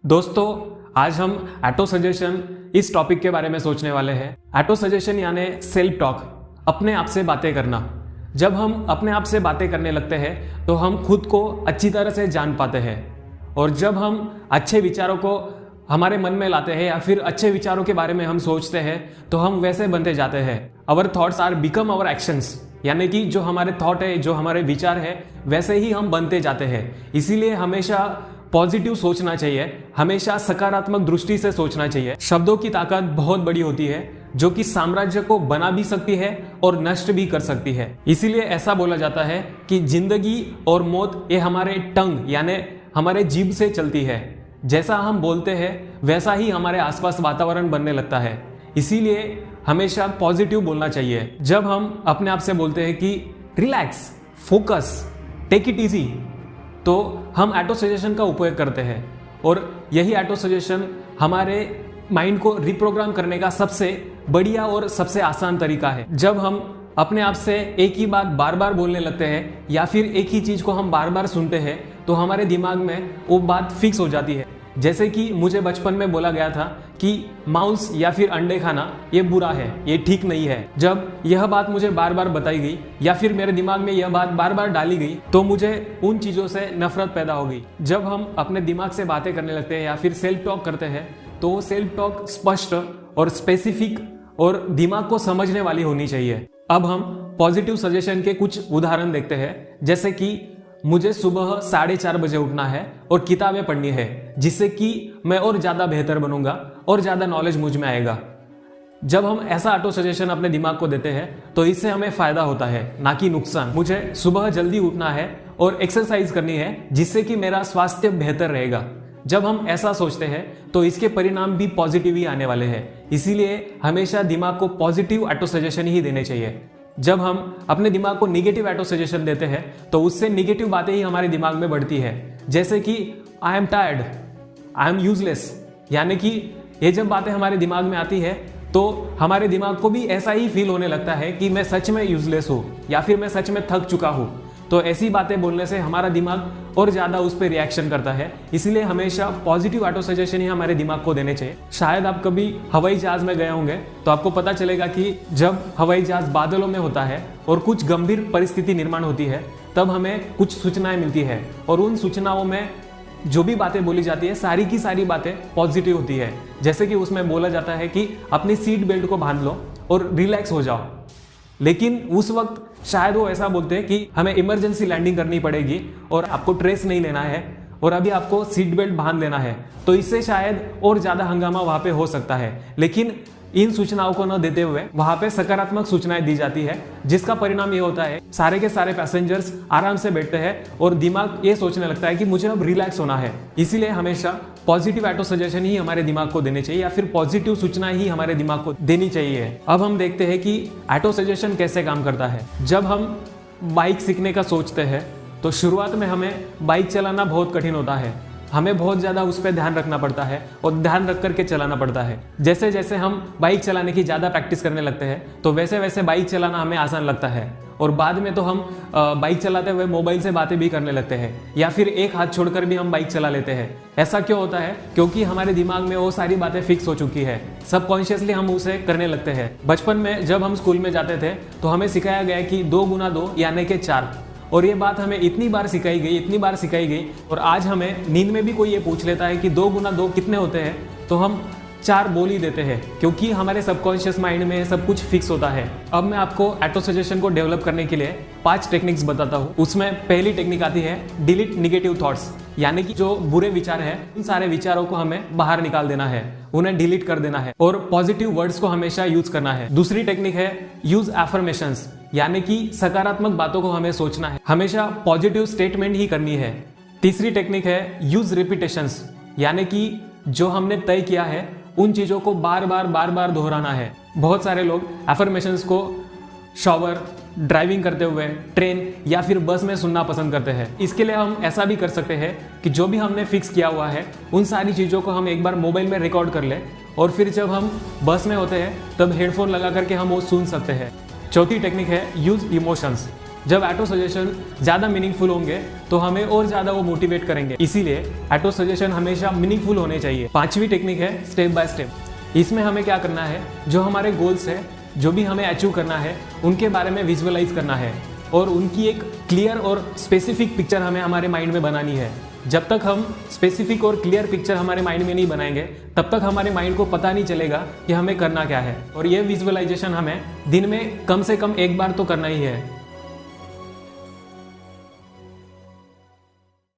दोस्तों, आज हम ऑटो सजेशन इस टॉपिक के बारे में सोचने वाले हैं। ऑटो सजेशन यानी सेल्फ टॉक, अपने आप से बातें करना। जब हम अपने आप से बातें करने लगते हैं तो हम खुद को अच्छी तरह से जान पाते हैं, और जब हम अच्छे विचारों को हमारे मन में लाते हैं या फिर अच्छे विचारों के बारे में हम सोचते हैं तो हम वैसे बनते जाते हैं। Our thoughts are become our actions, यानी कि जो हमारे थॉट है, जो हमारे विचार है, वैसे ही हम बनते जाते हैं। इसीलिए हमेशा पॉजिटिव सोचना चाहिए, हमेशा सकारात्मक दृष्टि से सोचना चाहिए। शब्दों की ताकत बहुत बड़ी होती है, जो कि साम्राज्य को बना भी सकती है और नष्ट भी कर सकती है। इसीलिए ऐसा बोला जाता है कि जिंदगी और मौत ये हमारे टंग यानी हमारे जीभ से चलती है। जैसा हम बोलते हैं वैसा ही हमारे आसपास वातावरण बनने लगता है। इसीलिए हमेशा पॉजिटिव बोलना चाहिए। जब हम अपने आप से बोलते हैं कि relax, focus, take it easy, तो हम ऑटो सजेशन का उपयोग करते हैं, और यही ऑटो सजेशन हमारे माइंड को रिप्रोग्राम करने का सबसे बढ़िया और सबसे आसान तरीका है। जब हम अपने आप से एक ही बात बार बार बोलने लगते हैं या फिर एक ही चीज को हम बार बार सुनते हैं तो हमारे दिमाग में वो बात फिक्स हो जाती है। जैसे कि मुझे बचपन में बोला गया था कि मांस या फिर अंडे खाना ये बुरा है, ये ठीक नहीं है। जब यह बात मुझे बार बार बताई गई या फिर मेरे दिमाग में यह बात बार बार डाली गई तो मुझे उन चीज़ों से नफरत पैदा हो गई। जब हम अपने दिमाग से बातें करने लगते हैं या फिर सेल्फ टॉक करते हैं तो वो सेल्फ टॉक स्पष्ट और स्पेसिफिक और दिमाग को समझने वाली होनी चाहिए। अब हम पॉजिटिव सजेशन के कुछ उदाहरण देखते हैं, जैसे कि मुझे सुबह 4:30 बजे उठना है और किताबें पढ़नी है, जिससे कि मैं और ज़्यादा बेहतर बनूंगा और ज़्यादा नॉलेज मुझ में आएगा। जब हम ऐसा ऑटो सजेशन अपने दिमाग को देते हैं तो इससे हमें फायदा होता है, ना कि नुकसान। मुझे सुबह जल्दी उठना है और एक्सरसाइज करनी है, जिससे कि मेरा स्वास्थ्य बेहतर रहेगा। जब हम ऐसा सोचते हैं तो इसके परिणाम भी पॉजिटिव ही आने वाले हैं। इसीलिए हमेशा दिमाग को पॉजिटिव ऑटो सजेशन ही देने चाहिए। जब हम अपने दिमाग को निगेटिव ऑटो सजेशन देते हैं तो उससे निगेटिव बातें ही हमारे दिमाग में बढ़ती है, जैसे कि I am tired, I am useless. यानी कि ये जब बातें हमारे दिमाग में आती है तो हमारे दिमाग को भी ऐसा ही फील होने लगता है कि मैं सच में यूजलेस हूँ या फिर मैं सच में थक चुका हूँ। तो ऐसी बातें बोलने से हमारा दिमाग और ज़्यादा उस पर रिएक्शन करता है। इसलिए हमेशा पॉजिटिव ऑटो सजेशन ही हमारे दिमाग को देने चाहिए। शायद आप कभी हवाई जहाज में गए होंगे तो आपको पता चलेगा कि जब हवाई जहाज बादलों में होता है और कुछ गंभीर परिस्थिति निर्माण होती है तब हमें कुछ सूचनाएं मिलती है, और उन सूचनाओं में जो भी बातें बोली जाती है सारी की सारी बातें पॉजिटिव होती है। जैसे कि उसमें बोला जाता है कि अपनी सीट बेल्ट को बांध लो और रिलैक्स हो जाओ, लेकिन उस वक्त शायद वो ऐसा बोलते हैं कि हमें इमरजेंसी लैंडिंग करनी पड़ेगी और आपको ट्रेस नहीं लेना है और अभी आपको सीट बेल्ट बांध लेना है। तो इससे शायद और ज़्यादा हंगामा वहाँ पे हो सकता है, लेकिन इन सूचनाओं को न देते हुए वहाँ पे सकारात्मक सूचनाएं दी जाती है, जिसका परिणाम ये होता है सारे के सारे पैसेंजर्स आराम से बैठते हैं और दिमाग ये सोचने लगता है कि मुझे अब रिलैक्स होना है। इसीलिए हमेशा पॉजिटिव ऑटो सजेशन ही हमारे दिमाग को देने चाहिए या फिर पॉजिटिव सूचना ही हमारे दिमाग को देनी चाहिए। अब हम देखते हैं कि ऑटो सजेशन कैसे काम करता है। जब हम बाइक सीखने का सोचते हैं तो शुरुआत में हमें बाइक चलाना बहुत कठिन होता है। हमें बहुत ज़्यादा उस पर ध्यान रखना पड़ता है और ध्यान रख करके चलाना पड़ता है। जैसे जैसे हम बाइक चलाने की ज़्यादा प्रैक्टिस करने लगते हैं तो वैसे वैसे बाइक चलाना हमें आसान लगता है, और बाद में तो हम बाइक चलाते हुए मोबाइल से बातें भी करने लगते हैं या फिर एक हाथ छोड़कर भी हम बाइक चला लेते हैं। ऐसा क्यों होता है? क्योंकि हमारे दिमाग में वो सारी बातें फिक्स हो चुकी है, सबकॉन्शियसली हम उसे करने लगते हैं। बचपन में जब हम स्कूल में जाते थे तो हमें सिखाया गया कि 2 गुना 2 यानी कि 4, और ये बात हमें इतनी बार सिखाई गई, और आज हमें नींद में भी कोई ये पूछ लेता है कि 2 गुना 2 कितने होते हैं तो हम 4 बोल ही देते हैं, क्योंकि हमारे सबकॉन्शियस माइंड में सब कुछ फिक्स होता है। अब मैं आपको ऑटो सजेशन को डेवलप करने के लिए 5 टेक्निक्स बताता हूँ। उसमें पहली टेक्निक आती है डिलीट निगेटिव थॉट्स, यानी कि जो बुरे विचार है उन सारे विचारों को हमें बाहर निकाल देना है, उन्हें डिलीट कर देना है, और पॉजिटिव वर्ड्स को हमेशा यूज करना है। दूसरी टेक्निक है यूज एफर्मेशंस, यानी कि सकारात्मक बातों को हमें सोचना है, हमेशा पॉजिटिव स्टेटमेंट ही करनी है। तीसरी टेक्निक है यूज रिपीटेशंस, यानी कि जो हमने तय किया है उन चीज़ों को बार बार दोहराना है। बहुत सारे लोग एफर्मेशंस को शॉवर, ड्राइविंग करते हुए, ट्रेन या फिर बस में सुनना पसंद करते हैं। इसके लिए हम ऐसा भी कर सकते हैं कि जो भी हमने फिक्स किया हुआ है उन सारी चीज़ों को हम एक बार मोबाइल में रिकॉर्ड कर ले, और फिर जब हम बस में होते हैं तब हेडफोन लगा करके हम वो सुन सकते हैं। चौथी टेक्निक है यूज इमोशंस, जब ऑटो सजेशन ज़्यादा मीनिंगफुल होंगे तो हमें और ज़्यादा वो मोटिवेट करेंगे। इसीलिए ऑटो सजेशन हमेशा मीनिंगफुल होने चाहिए। 5वीं टेक्निक है स्टेप बाय स्टेप। इसमें हमें क्या करना है, जो हमारे गोल्स है, जो भी हमें अचीव करना है, उनके बारे में विजुअलाइज करना है और उनकी एक क्लियर और स्पेसिफिक पिक्चर हमें हमारे माइंड में बनानी है। जब तक हम स्पेसिफिक और क्लियर पिक्चर हमारे माइंड में नहीं बनाएंगे तब तक हमारे माइंड को पता नहीं चलेगा कि हमें करना क्या है। और ये विजुअलाइजेशन हमें दिन में कम से कम एक बार तो करना ही है।